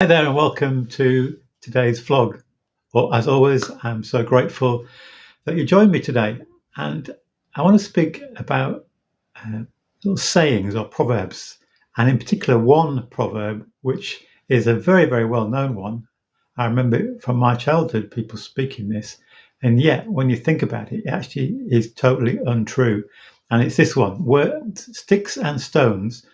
Hi there, and welcome to today's vlog. Well, as always, I'm so grateful that you joined me today. And I want to speak about little sayings or proverbs, and in particular, one proverb which is a very, very well known one. I remember from my childhood people speaking this, and yet when you think about it, it actually is totally untrue. And it's this one: sticks and stones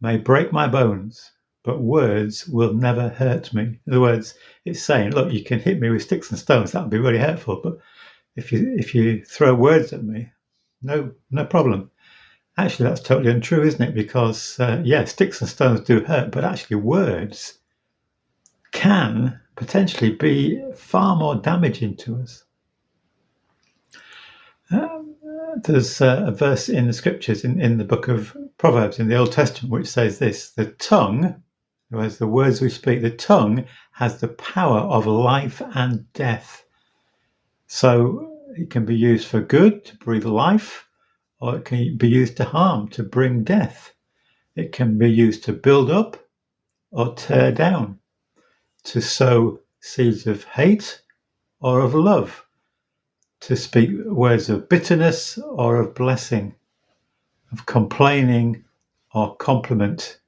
may break my bones, but words will never hurt me. In other words, it's saying, look, you can hit me with sticks and stones, that would be really hurtful, but if you throw words at me, no problem. Actually, that's totally untrue, isn't it? Because yeah, sticks and stones do hurt, but actually words can potentially be far more damaging to us. There's a verse in the scriptures in the book of Proverbs in the Old Testament which says this: the tongue, whereas the words we speak, the tongue has the power of life and death. So it can be used for good, to breathe life, or it can be used to harm, to bring death. It can be used to build up or tear down, to sow seeds of hate or of love, to speak words of bitterness or of blessing, of complaining or compliment.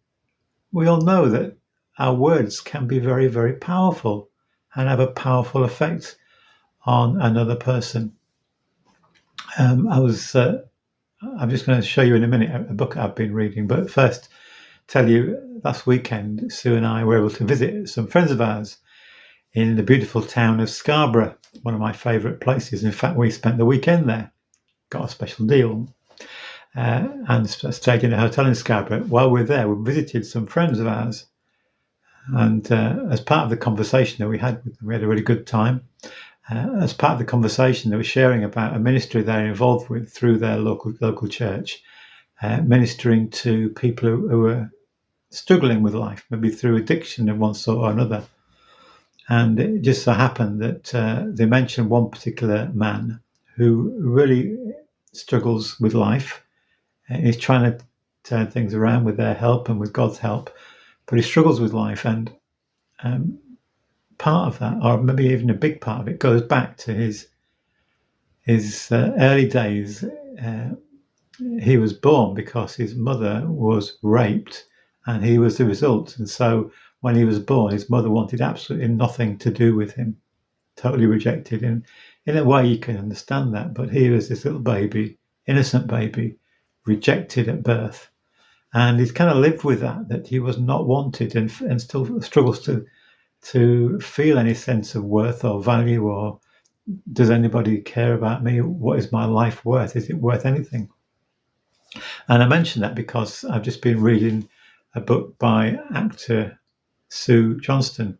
We all know that our words can be very, very powerful and have a powerful effect on another person. I'm just going to show you in a minute a book I've been reading, but first tell you, last weekend Sue and I were able to visit some friends of ours in the beautiful town of Scarborough, one of my favourite places. In fact, we spent the weekend there, got a special deal, and stayed in a hotel in Scarborough. While we were there, we visited some friends of ours, and as part of the conversation that we had with them, we had a really good time. As part of the conversation, they were sharing about a ministry they're involved with through their local church, ministering to people who are struggling with life, maybe through addiction of one sort or another. And it just so happened that they mentioned one particular man who really struggles with life. He's trying to turn things around with their help and with God's help, but he struggles with life. And part of that, or maybe even a big part of it, goes back to his early days. He was born because his mother was raped, and he was the result. And so when he was born, his mother wanted absolutely nothing to do with him, totally rejected him. In a way, you can understand that, but he was this little baby, innocent baby, rejected at birth. And he's kind of lived with that he was not wanted, and still struggles to feel any sense of worth or value, or does anybody care about me? What is my life worth? Is it worth anything? And I mention that because I've just been reading a book by actor Sue Johnston.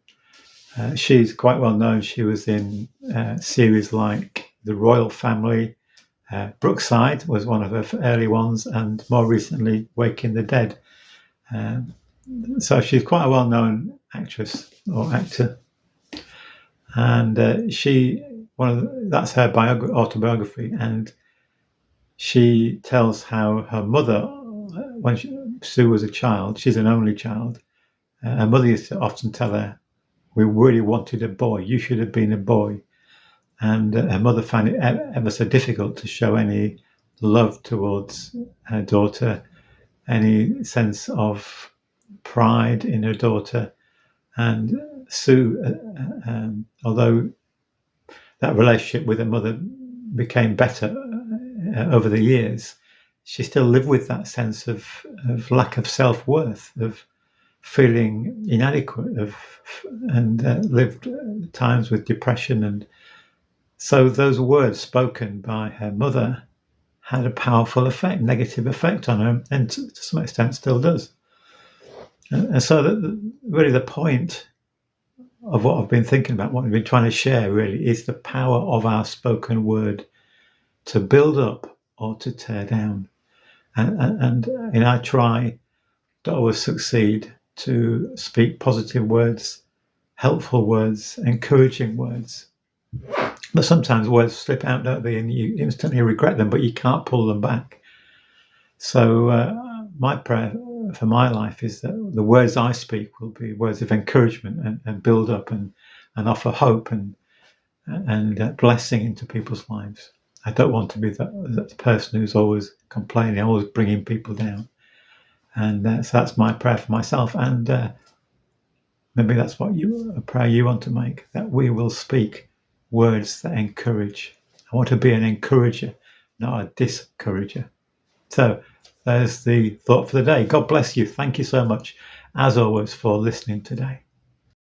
She's quite well known. She was in series like The Royal Family. Brookside was one of her early ones, and more recently, Waking the Dead. So she's quite a well-known actress or actor, and that's her autobiography, and she tells how her mother, when Sue was a child, she's an only child, her mother used to often tell her, "We really wanted a boy. You should have been a boy." And her mother found it ever so difficult to show any love towards her daughter, any sense of pride in her daughter. And Sue, although that relationship with her mother became better over the years, she still lived with that sense of lack of self-worth, of feeling inadequate, and lived times with depression. And so those words spoken by her mother had a powerful effect, negative effect on her, and to some extent still does. And so really the point of what I've been thinking about, what I've been trying to share really, is the power of our spoken word to build up or to tear down. And I try to always succeed to speak positive words, helpful words, encouraging words. But sometimes words slip out, don't they? And you instantly regret them, but you can't pull them back. So my prayer for my life is that the words I speak will be words of encouragement and build up and offer hope and blessing into people's lives. I don't want to be that person who's always complaining, always bringing people down. And so that's my prayer for myself. And maybe that's a prayer you want to make, that we will speak words that encourage. I want to be an encourager, not a discourager. So there's the thought for the day. God bless you. Thank you so much, as always, for listening today.